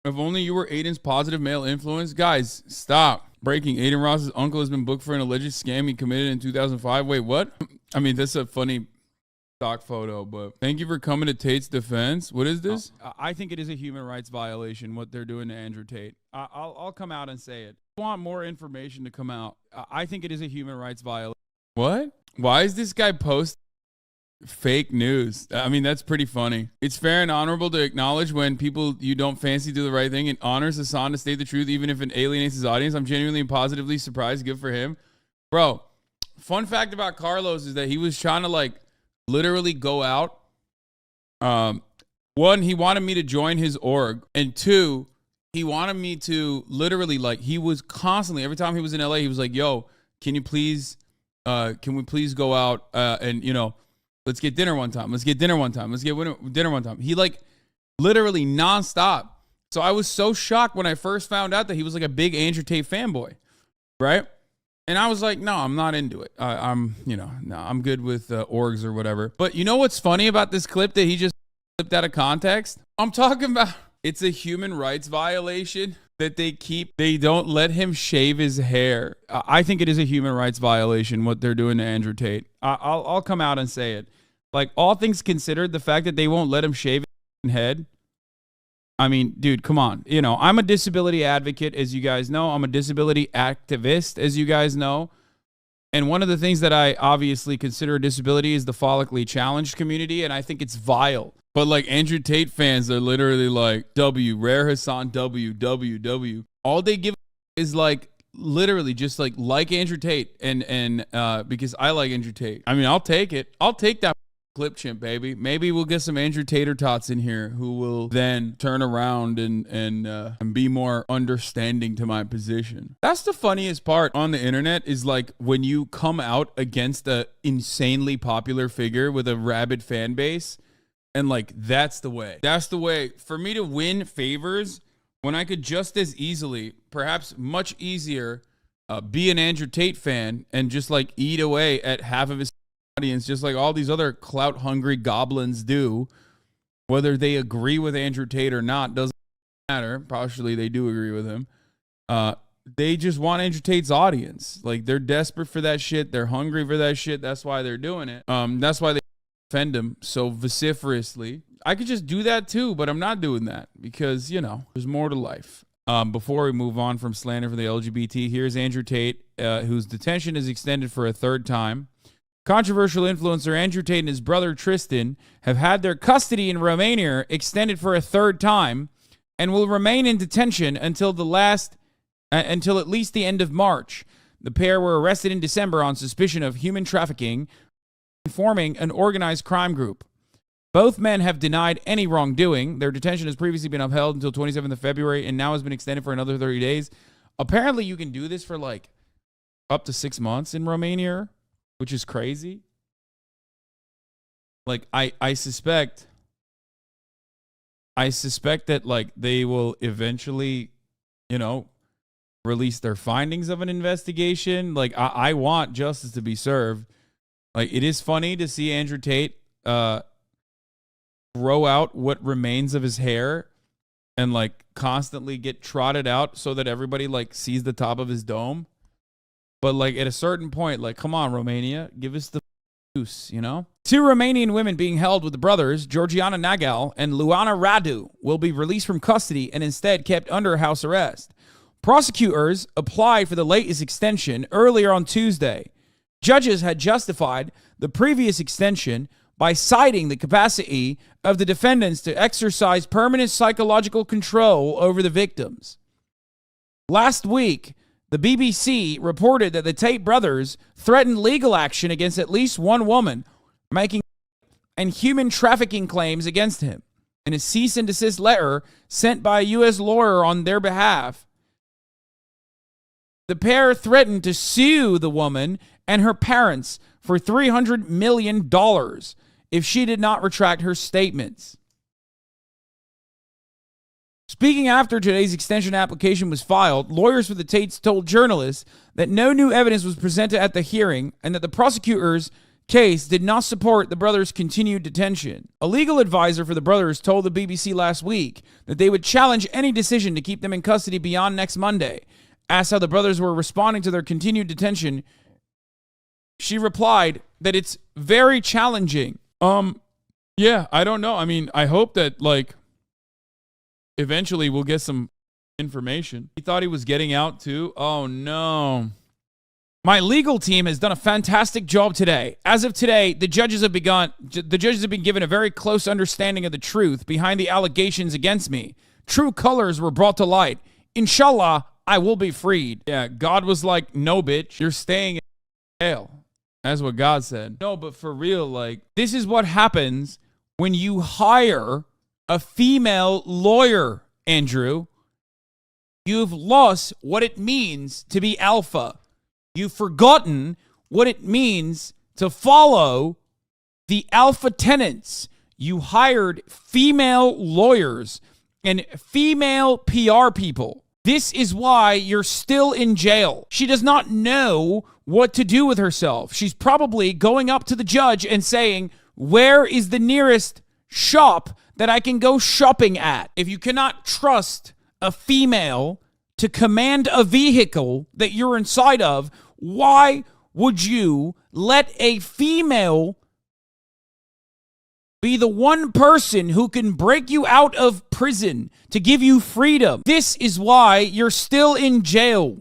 If only you were Aiden's positive male influence. Guys, stop. Breaking. Aiden Ross's uncle has been booked for an alleged scam he committed in 2005. Wait, what? I mean, that's a funny stock photo, but thank you for coming to Tate's defense. What is this? I think it is a human rights violation, what they're doing to Andrew Tate. I'll come out and say it. I want more information to come out. I think it is a human rights violation. What? Why is this guy posting fake news? I mean, that's pretty funny. It's fair and honorable to acknowledge when people you don't fancy do the right thing. It honors Hasan to state the truth, even if it alienates his audience. I'm genuinely and positively surprised. Good for him. Bro, fun fact about Carlos is that he was trying to, like, literally go out. One, he wanted me to join his org. And two, he wanted me to literally, like, he was constantly, every time he was in LA, he was like, yo, can we please go out and, you know, let's get dinner one time. Let's get dinner one time. Let's get dinner one time. He, like, literally nonstop. So I was so shocked when I first found out that he was, like, a big Andrew Tate fanboy, right? And I was like, no, I'm not into it. I'm good with orgs or whatever. But you know what's funny about this clip that he just clipped out of context? I'm talking about it's a human rights violation that they don't let him shave his hair. I think it is a human rights violation what they're doing to Andrew Tate. I'll come out and say it. Like, all things considered, the fact that they won't let him shave his head. I mean, dude, come on. You know, I'm a disability advocate, as you guys know. I'm a disability activist, as you guys know. And one of the things that I obviously consider a disability is the follically challenged community, and I think it's vile. But, like, Andrew Tate fans are literally like, W, rare Hasan, W. All they give is, like, literally just like Andrew Tate, and because I like Andrew Tate. I mean, I'll take it. I'll take that clip chimp, baby. Maybe we'll get some Andrew Tater tots in here who will then turn around and be more understanding to my position. That's the funniest part on the internet is, like, when you come out against a insanely popular figure with a rabid fan base, and, like, that's the way. That's the way for me to win favors when I could just as easily, perhaps much easier, be an Andrew Tate fan and just, like, eat away at half of his audience, just like all these other clout-hungry goblins do. Whether they agree with Andrew Tate or not doesn't matter. Partially, they do agree with him. They just want Andrew Tate's audience. Like, they're desperate for that shit. They're hungry for that shit. That's why they're doing it. That's why they defend him so vociferously. I could just do that too, but I'm not doing that because, you know, there's more to life. Before we move on from slander for the LGBT, here's Andrew Tate, whose detention is extended for a third time. Controversial influencer Andrew Tate and his brother Tristan have had their custody in Romania extended for a third time and will remain in detention until at least the end of March. The pair were arrested in December on suspicion of human trafficking and forming an organized crime group. Both men have denied any wrongdoing. Their detention has previously been upheld until 27th of February and now has been extended for another 30 days. Apparently, you can do this for, like, up to 6 months in Romania, which is crazy. Like, I suspect that, like, they will eventually, you know, release their findings of an investigation. Like, I want justice to be served. Like, it is funny to see Andrew Tate grow out what remains of his hair and, like, constantly get trotted out so that everybody, like, sees the top of his dome. But, like, at a certain point, like, come on, Romania, give us the juice, you know? Two Romanian women being held with the brothers, Georgiana Nagal and Luana Radu, will be released from custody and instead kept under house arrest. Prosecutors applied for the latest extension earlier on Tuesday. Judges had justified the previous extension by citing the capacity of the defendants to exercise permanent psychological control over the victims. Last week, the BBC reported that the Tate brothers threatened legal action against at least one woman, making and human trafficking claims against him. In a cease and desist letter sent by a U.S. lawyer on their behalf, the pair threatened to sue the woman and her parents for $300 million if she did not retract her statements. Speaking after today's extension application was filed, lawyers for the Tates told journalists that no new evidence was presented at the hearing and that the prosecutors case did not support the brothers' continued detention. A legal advisor for the brothers told the BBC last week that they would challenge any decision to keep them in custody beyond next Monday. Asked how the brothers were responding to their continued detention, she replied that it's very challenging. Yeah, I don't know. I mean, I hope that, like, eventually we'll get some information. He thought he was getting out too? Oh, no. My legal team has done a fantastic job today. As of today, the judges have been given a very close understanding of the truth behind the allegations against me. True colors were brought to light. Inshallah, I will be freed. Yeah, God was like, no, bitch, you're staying in jail. That's what God said. No, but for real, like, this is what happens when you hire a female lawyer, Andrew. You've lost what it means to be alpha. You've forgotten what it means to follow the alpha tenets. You hired female lawyers and female PR people. This is why you're still in jail. She does not know what to do with herself. She's probably going up to the judge and saying, where is the nearest shop that I can go shopping at? If you cannot trust a female to command a vehicle that you're inside of, why would you let a female be the one person who can break you out of prison to give you freedom? This is why you're still in jail.